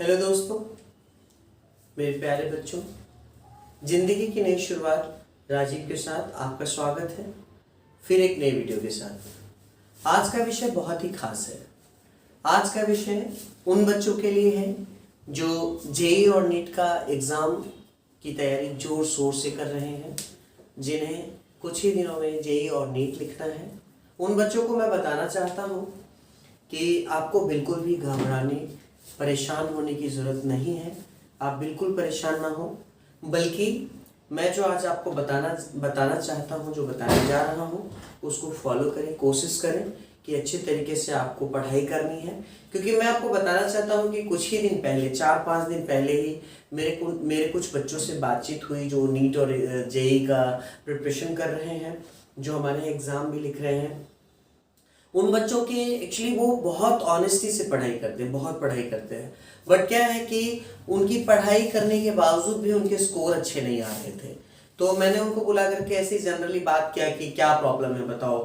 Hello दोस्तों, मेरे प्यारे बच्चों, जिंदगी की नई शुरुआत राजीव के साथ आपका स्वागत है फिर एक नई वीडियो के साथ। आज का विषय बहुत ही खास है। आज का विषय उन बच्चों के लिए है जो जेईई और नीट का एग्ज़ाम की तैयारी जोर शोर से कर रहे हैं, जिन्हें कुछ ही दिनों में जेईई और नीट लिखना है। उन बच्चों को मैं बताना चाहता हूँ कि आपको बिल्कुल भी घबराने परेशान होने की ज़रूरत नहीं है। आप बिल्कुल परेशान ना हो, बल्कि मैं जो आज आपको बताना चाहता हूँ, जो बताने जा रहा हूँ, उसको फॉलो करें। कोशिश करें कि अच्छे तरीके से आपको पढ़ाई करनी है, क्योंकि मैं आपको बताना चाहता हूँ कि कुछ ही दिन पहले, 4-5 दिन पहले ही मेरे कुछ बच्चों से बातचीत हुई जो नीट और जेईई का प्रिपरेशन कर रहे हैं, जो हमारे एग्ज़ाम भी लिख रहे हैं। उन बच्चों के एक्चुअली वो बहुत ऑनेस्टी से पढ़ाई करते हैं, बहुत पढ़ाई करते हैं, बट क्या है कि उनकी पढ़ाई करने के बावजूद भी उनके स्कोर अच्छे नहीं आ रहे थे। तो मैंने उनको बुला करके ऐसी जनरली बात किया कि क्या प्रॉब्लम है, बताओ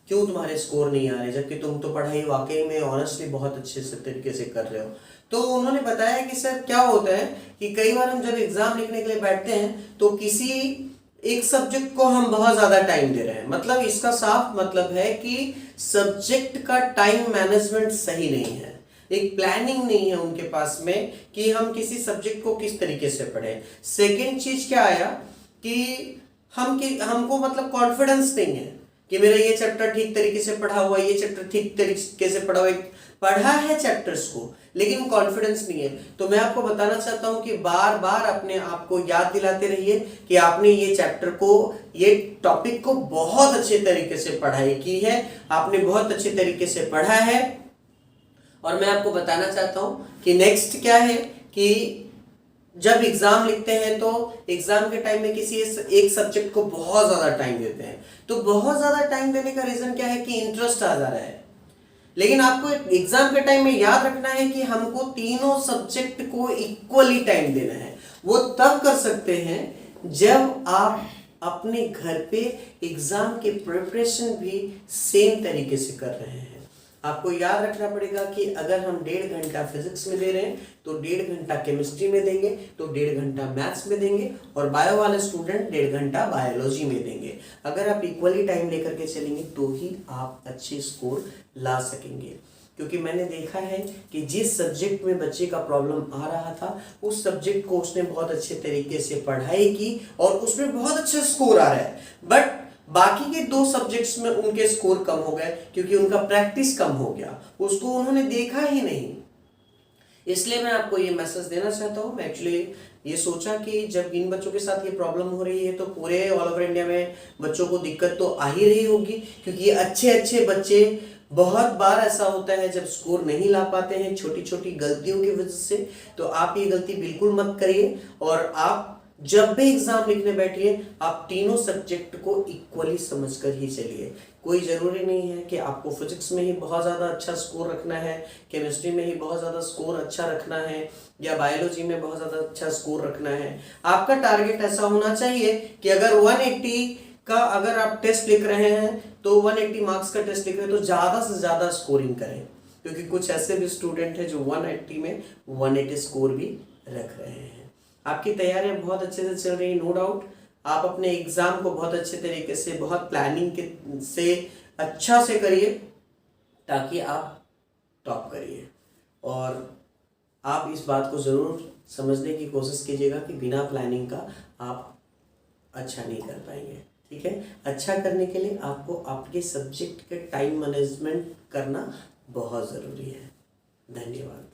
क्यों तुम्हारे स्कोर नहीं आ रहे, जबकि तुम तो पढ़ाई वाकई में ऑनेस्टली बहुत अच्छे से तरीके से कर रहे हो। तो उन्होंने बताया कि सर क्या होता है कि कई बार हम जब एग्ज़ाम लिखने के लिए बैठते हैं तो किसी एक सब्जेक्ट को हम बहुत ज़्यादा टाइम दे रहे हैं। मतलब इसका साफ मतलब है कि सब्जेक्ट का टाइम मैनेजमेंट सही नहीं है, एक प्लानिंग नहीं है उनके पास में कि हम किसी सब्जेक्ट को किस तरीके से पढ़ें। सेकेंड चीज क्या आया कि हमको मतलब कॉन्फिडेंस नहीं है कि मेरा ये चैप्टर ठीक तरीके से पढ़ा हुआ, ये चैप्टर ठीक तरीके से पढ़ा हुआ, पढ़ा है चैप्टर्स को, लेकिन कॉन्फिडेंस नहीं है। तो मैं आपको बताना चाहता हूं कि बार बार अपने आप को याद दिलाते रहिए कि आपने ये चैप्टर को, ये टॉपिक को बहुत अच्छे तरीके से पढ़ाई की है, आपने बहुत अच्छे तरीके से पढ़ा है। और मैं आपको बताना चाहता हूं कि नेक्स्ट क्या है कि जब एग्जाम लिखते हैं तो एग्जाम के टाइम में किसी एक सब्जेक्ट को बहुत ज्यादा टाइम देते हैं। तो बहुत ज्यादा टाइम देने का रीजन क्या है कि इंटरेस्ट आ जा रहा है। लेकिन आपको एग्जाम के टाइम में याद रखना है कि हमको तीनों सब्जेक्ट को इक्वली टाइम देना है। वो तब कर सकते हैं जब आप अपने घर पे एग्जाम के प्रिपरेशन भी सेम तरीके से कर रहे हैं। आपको याद रखना पड़ेगा कि अगर हम 1.5 घंटा फिजिक्स में दे रहे हैं तो 1.5 घंटा केमिस्ट्री में देंगे, तो 1.5 घंटा मैथ्स में देंगे, और बायो वाले स्टूडेंट 1.5 घंटा बायोलॉजी में देंगे। अगर आप इक्वली टाइम लेकर के चलेंगे तो ही आप अच्छे स्कोर ला सकेंगे। क्योंकि मैंने देखा है कि जिस सब्जेक्ट में बच्चे का प्रॉब्लम आ रहा था, उस सब्जेक्ट को उसने बहुत अच्छे तरीके से पढ़ाई की और उसमें बहुत अच्छा स्कोर आ रहा है, बट बाकी के 2 सब्जेक्ट्स में उनके स्कोर कम हो गए क्योंकि उनका प्रैक्टिस कम हो गया, उसको उन्होंने देखा ही नहीं। इसलिए मैं आपको ये मैसेज देना चाहता हूँ। मैं एक्चुअली ये सोचा कि जब इन बच्चों के साथ ये प्रॉब्लम हो रही है तो पूरे ऑल ओवर इंडिया में बच्चों को दिक्कत तो आ ही रही होगी, क्योंकि ये अच्छे बच्चे, बहुत बार ऐसा होता है जब स्कोर नहीं ला पाते हैं छोटी छोटी गलतियों की वजह से। तो आप ये गलती बिल्कुल मत करिए, और आप जब भी एग्जाम लिखने बैठिए आप तीनों सब्जेक्ट को इक्वली समझकर ही चलिए। कोई ज़रूरी नहीं है कि आपको फिजिक्स में ही बहुत ज़्यादा अच्छा स्कोर रखना है, केमिस्ट्री में ही बहुत ज़्यादा स्कोर अच्छा रखना है, या बायोलॉजी में बहुत ज़्यादा अच्छा स्कोर रखना है। आपका टारगेट ऐसा होना चाहिए कि अगर 180 का अगर आप टेस्ट लिख रहे हैं तो 180 मार्क्स का टेस्ट लिख रहे हैं तो ज़्यादा से ज़्यादा स्कोरिंग करें, क्योंकि कुछ ऐसे भी स्टूडेंट हैं जो 180 में 180 स्कोर भी रख रहे हैं। आपकी तैयारियां बहुत अच्छे से चल रही, नो डाउट। आप अपने एग्जाम को बहुत अच्छे तरीके से, बहुत प्लानिंग के से अच्छा से करिए ताकि आप टॉप करिए। और आप इस बात को ज़रूर समझने की कोशिश कीजिएगा कि बिना प्लानिंग का आप अच्छा नहीं कर पाएंगे। ठीक है, अच्छा करने के लिए आपको आपके सब्जेक्ट के टाइम मैनेजमेंट करना बहुत ज़रूरी है। धन्यवाद।